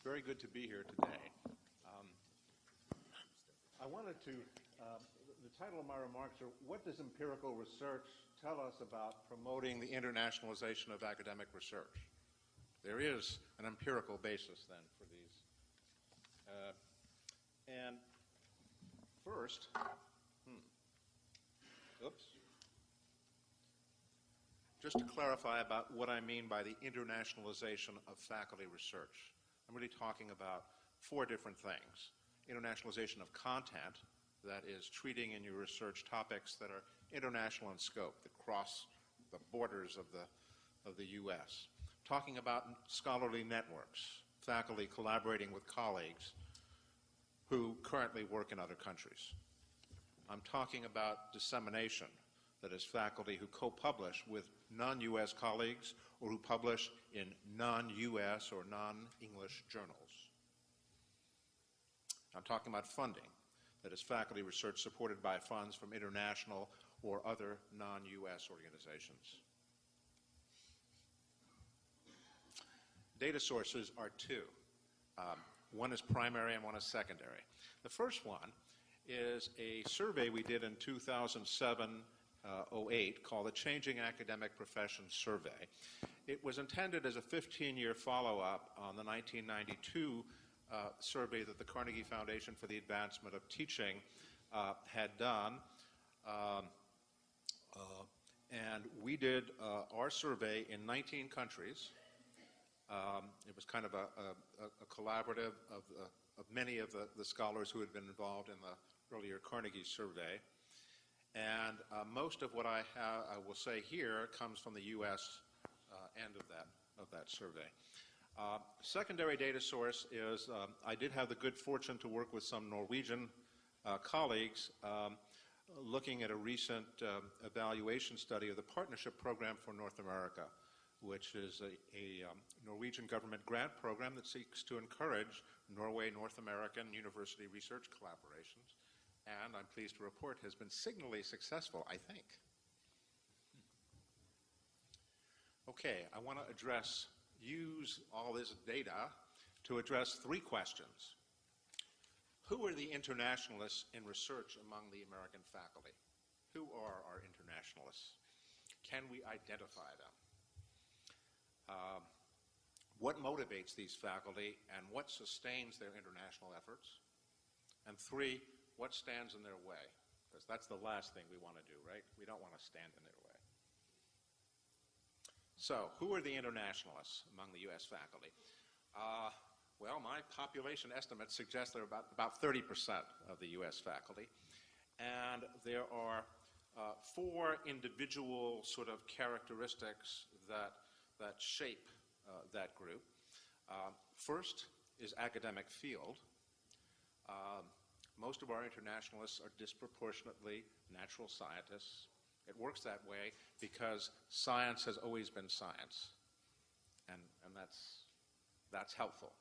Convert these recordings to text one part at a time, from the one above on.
very good to be here today. I wanted to, the title of my remarks are, what does empirical research tell us about promoting the internationalization of academic research? There is an empirical basis then for these. And first, just to clarify about what I mean by the internationalization of faculty research. I'm really talking about four different things. Internationalization of content, that is treating in your research topics that are international in scope, that cross the borders of the U.S. Talking about scholarly networks, faculty collaborating with colleagues who currently work in other countries. I'm talking about dissemination, that is faculty who co-publish with non-U.S. colleagues or who publish in non-U.S. or non-English journals. I'm talking about funding, that is faculty research supported by funds from international or other non-U.S. organizations. Data sources are two. One is primary and one is secondary. The first one is a survey we did in 2007-08 called the Changing Academic Professions Survey. It was intended as a 15-year follow-up on the 1992 survey that the Carnegie Foundation for the Advancement of Teaching had done. And we did our survey in 19 countries. It was kind of a collaborative of many of the scholars who had been involved in the earlier Carnegie survey. And most of what I will say here comes from the U.S. end of that survey. Secondary data source is, I did have the good fortune to work with some Norwegian colleagues looking at a recent evaluation study of the Partnership Program for North America, which is a Norwegian government grant program that seeks to encourage Norway-North American university research collaborations. And I'm pleased to report has been signally successful, I think. Okay, I want to use all this data to address three questions. Who are the internationalists in research among the American faculty? Who are our internationalists? Can we identify them? What motivates these faculty and what sustains their international efforts? And three, what stands in their way? Because that's the last thing we want to do, right? We don't want to stand in their way. So, who are the internationalists among the U.S. faculty? Well, my population estimates suggest there are about 30% of the U.S. faculty. And there are four individual sort of characteristics that shape that group. First is academic field. Most of our internationalists are disproportionately natural scientists. It works that way because science has always been science, and that's helpful.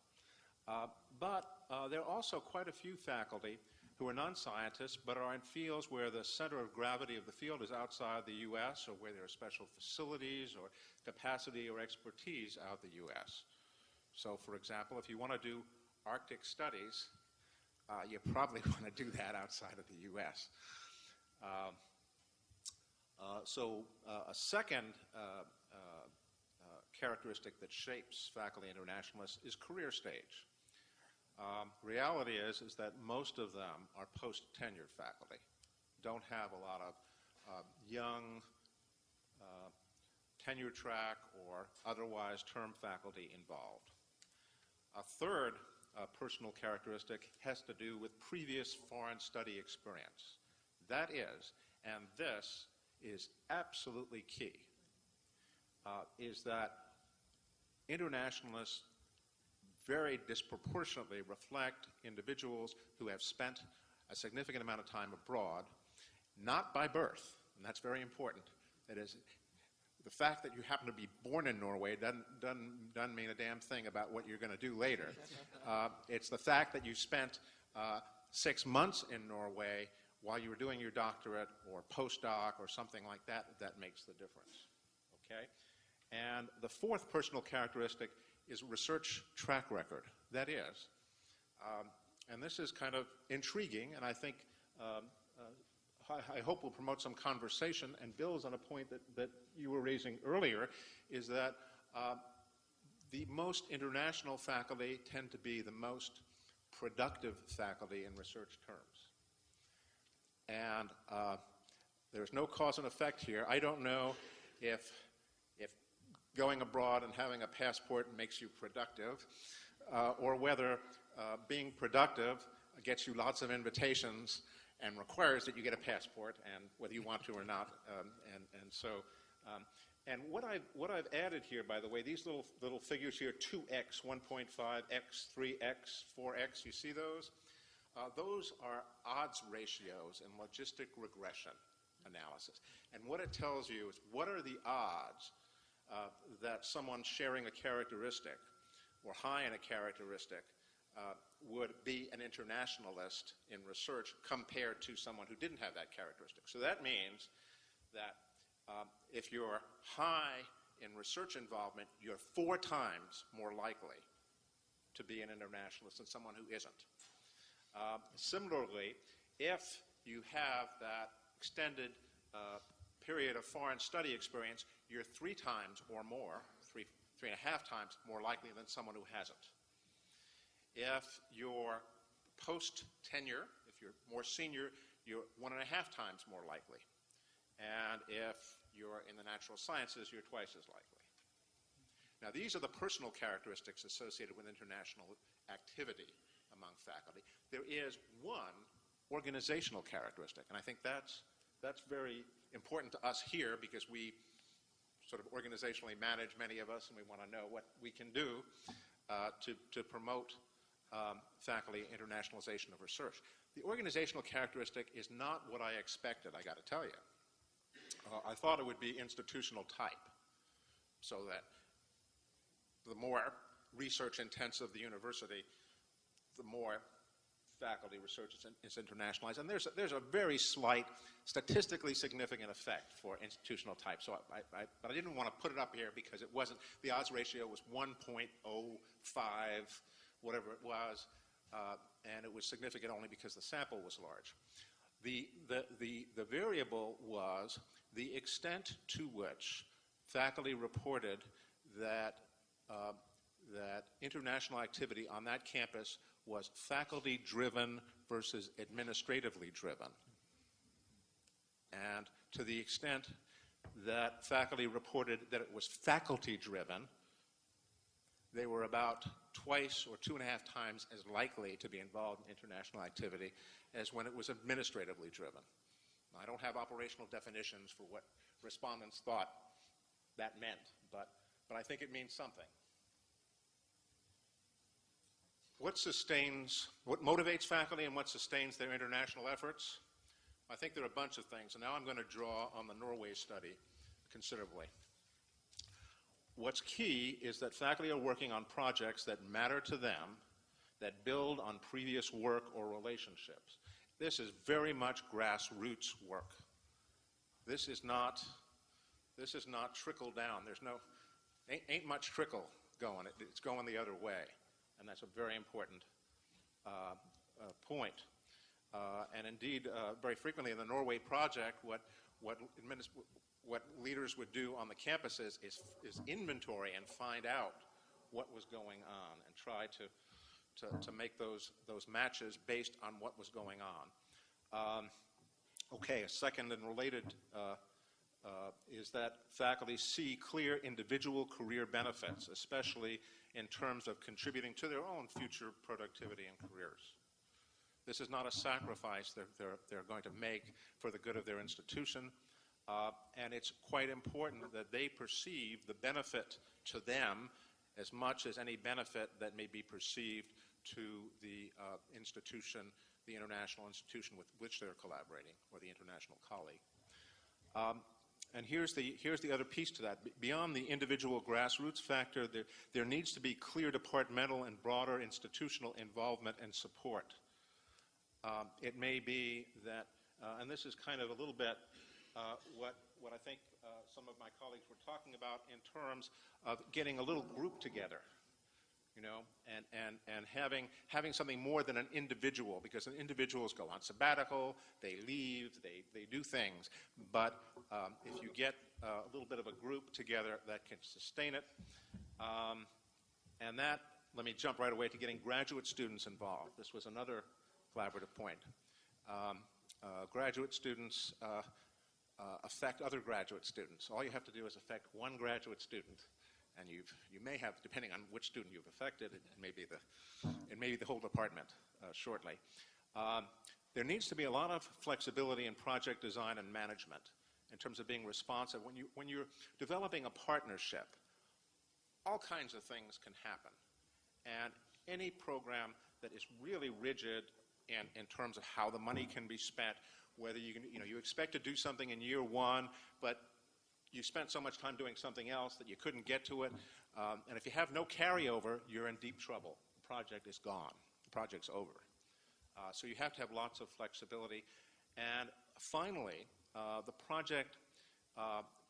But there are also quite a few faculty who are non-scientists but are in fields where the center of gravity of the field is outside the U.S. or where there are special facilities or capacity or expertise out the U.S. So, for example, if you want to do Arctic studies, you probably want to do that outside of the U.S. A second characteristic that shapes faculty internationalists is career stage. Reality is that most of them are post-tenured faculty, don't have a lot of young tenure track or otherwise term faculty involved. A third personal characteristic has to do with previous foreign study experience. That is, and this is absolutely key, is that internationalists very disproportionately reflect individuals who have spent a significant amount of time abroad, not by birth, and that's very important. That is, the fact that you happen to be born in Norway doesn't mean a damn thing about what you're going to do later. It's the fact that you spent 6 months in Norway while you were doing your doctorate or postdoc or something like that that makes the difference. Okay? And the fourth personal characteristic is research track record. that is. And this is kind of intriguing, and I think I hope will promote some conversation and builds on a point that you were raising earlier, is that the most international faculty tend to be the most productive faculty in research terms. And there's no cause and effect here. I don't know if going abroad and having a passport makes you productive, or whether being productive gets you lots of invitations and requires that you get a passport, and whether you want to or not. And what I've added here, by the way, these little figures here, 2x, 1.5x, 3x, 4x, you see those? Those are odds ratios in logistic regression analysis. And what it tells you is, what are the odds that someone sharing a characteristic or high in a characteristic would be an internationalist in research compared to someone who didn't have that characteristic. So that means that if you're high in research involvement, you're 4 times more likely to be an internationalist than someone who isn't. Similarly, if you have that extended period of foreign study experience, you're 3 times or more, 3.5 times more likely than someone who hasn't. If you're post-tenure, if you're more senior, you're 1.5 times more likely. And if you're in the natural sciences, you're twice as likely. Now, these are the personal characteristics associated with international activity among faculty. There is one organizational characteristic, and I think that's very important to us here, because we sort of organizationally manage, many of us, and we want to know what we can do to promote faculty internationalization of research. The organizational characteristic is not what I expected, I got to tell you. I thought it would be institutional type, so that the more research intensive the university, the more faculty research is internationalized. And there's a very slight, statistically significant effect for institutional type. So but I didn't want to put it up here because it wasn't, the odds ratio was 1.05, whatever it was, and it was significant only because the sample was large. The variable was the extent to which faculty reported that international activity on that campus was faculty-driven versus administratively driven. And to the extent that faculty reported that it was faculty-driven, they were about twice or 2.5 times as likely to be involved in international activity as when it was administratively driven. Now, I don't have operational definitions for what respondents thought that meant, but I think it means something. What motivates faculty and what sustains their international efforts? I think there are a bunch of things, and now I'm going to draw on the Norway study considerably. What's key is that faculty are working on projects that matter to them, that build on previous work or relationships. This is very much grassroots work. This is not trickle down. Ain't much trickle going. It's going the other way. And that's a very important point. And indeed, very frequently in the Norway project, what leaders would do on the campuses is inventory and find out what was going on and try to make those matches based on what was going on. Okay, a second and related is that faculty see clear individual career benefits, especially in terms of contributing to their own future productivity and careers. This is not a sacrifice they're going to make for the good of their institution, and it's quite important that they perceive the benefit to them as much as any benefit that may be perceived to the institution, the international institution with which they're collaborating, or the international colleague. And here's the other piece to that. Beyond the individual grassroots factor, there needs to be clear departmental and broader institutional involvement and support. It may be that, and this is kind of a little bit what I think some of my colleagues were talking about in terms of getting a little group together. and having something more than an individual, because individuals go on sabbatical, they leave, they do things. But if you get a little bit of a group together that can sustain it, and that, let me jump right away to getting graduate students involved. This was another collaborative point. Graduate students affect other graduate students. All you have to do is affect one graduate student, and you may have, depending on which student you've affected, it may be the whole department shortly. There needs to be a lot of flexibility in project design and management in terms of being responsive. When you're developing a partnership, all kinds of things can happen, and any program that is really rigid in terms of how the money can be spent, whether you expect to do something in year one, but you spent so much time doing something else that you couldn't get to it. And if you have no carryover, you're in deep trouble. The project is gone. The project's over. So you have to have lots of flexibility. And finally, the project,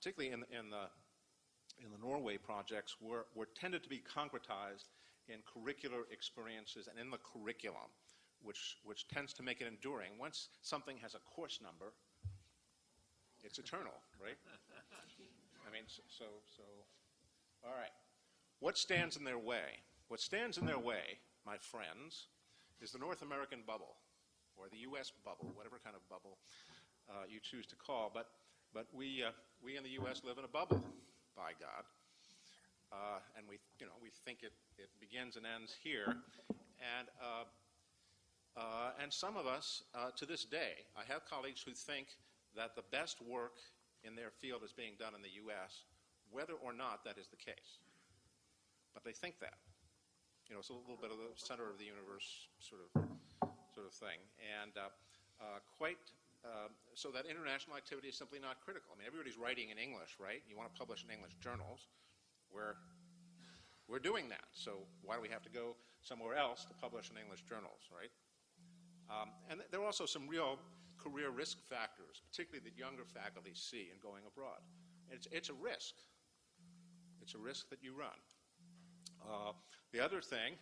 particularly in the Norway projects, were tended to be concretized in curricular experiences and in the curriculum, which tends to make it enduring. Once something has a course number, it's eternal, right? I mean, so all right. What stands in their way? What stands in their way, my friends, is the North American bubble, or the U.S. bubble, whatever kind of bubble you choose to call. But we in the U.S. live in a bubble, by God, and we think it begins and ends here, and some of us to this day, I have colleagues who think that the best work in their field is being done in the U.S., whether or not that is the case. But they think that. It's a little bit of the center of the universe sort of thing. And so that international activity is simply not critical. I mean, everybody's writing in English, right? You want to publish in English journals. We're doing that. So why do we have to go somewhere else to publish in English journals, right? And there are also some real career risk factors, particularly that younger faculty see in going abroad. It's a risk. It's a risk that you run. The other thing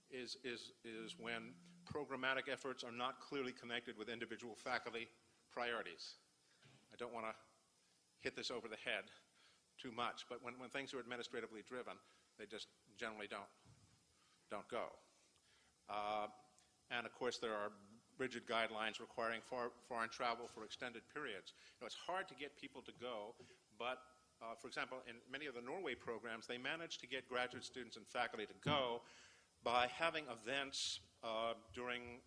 is when programmatic efforts are not clearly connected with individual faculty priorities. I don't want to hit this over the head too much, but when things are administratively driven, they just generally don't go. And of course, there are rigid guidelines requiring foreign travel for extended periods. It's hard to get people to go, but for example, in many of the Norway programs, they managed to get graduate students and faculty to go by having events during,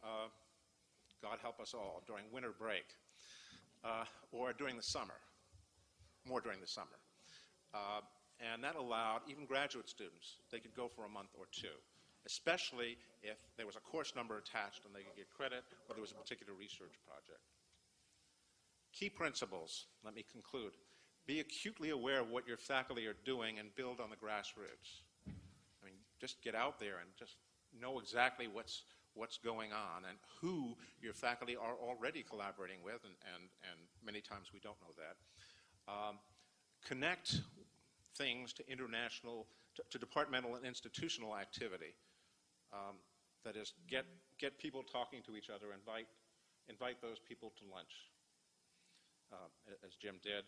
God help us all, during winter break, or during the summer, more during the summer. And that allowed even graduate students, they could go for a month or two, especially if there was a course number attached and they could get credit, or there was a particular research project. Key principles, let me conclude. Be acutely aware of what your faculty are doing and build on the grassroots. I mean, just get out there and just know exactly what's going on and who your faculty are already collaborating with, and many times we don't know that. Connect things to international, to departmental and institutional activity. That is, get people talking to each other, invite those people to lunch, as Jim did.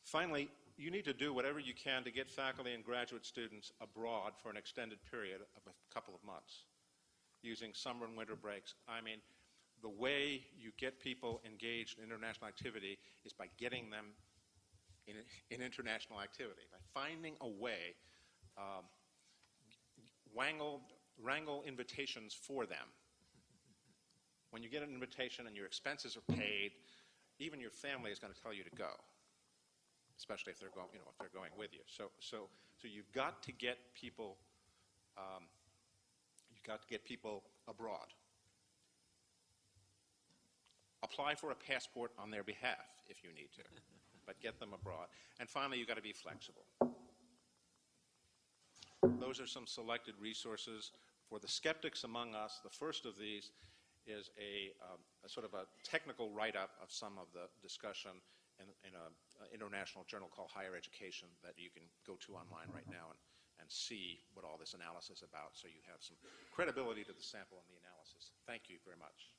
Finally, you need to do whatever you can to get faculty and graduate students abroad for an extended period of a couple of months, using summer and winter breaks. I mean, the way you get people engaged in international activity is by getting them in international activity, by finding a way, wrangle invitations for them. When you get an invitation and your expenses are paid, even your family is going to tell you to go, especially if they're going, if they're going with you. So you've got to get people, abroad. Apply for a passport on their behalf if you need to, but get them abroad. And finally, you've got to be flexible. Those are some selected resources for the skeptics among us. The first of these is a sort of a technical write-up of some of the discussion in a international journal called Higher Education that you can go to online right now and see what all this analysis is about, so you have some credibility to the sample and the analysis. Thank you very much.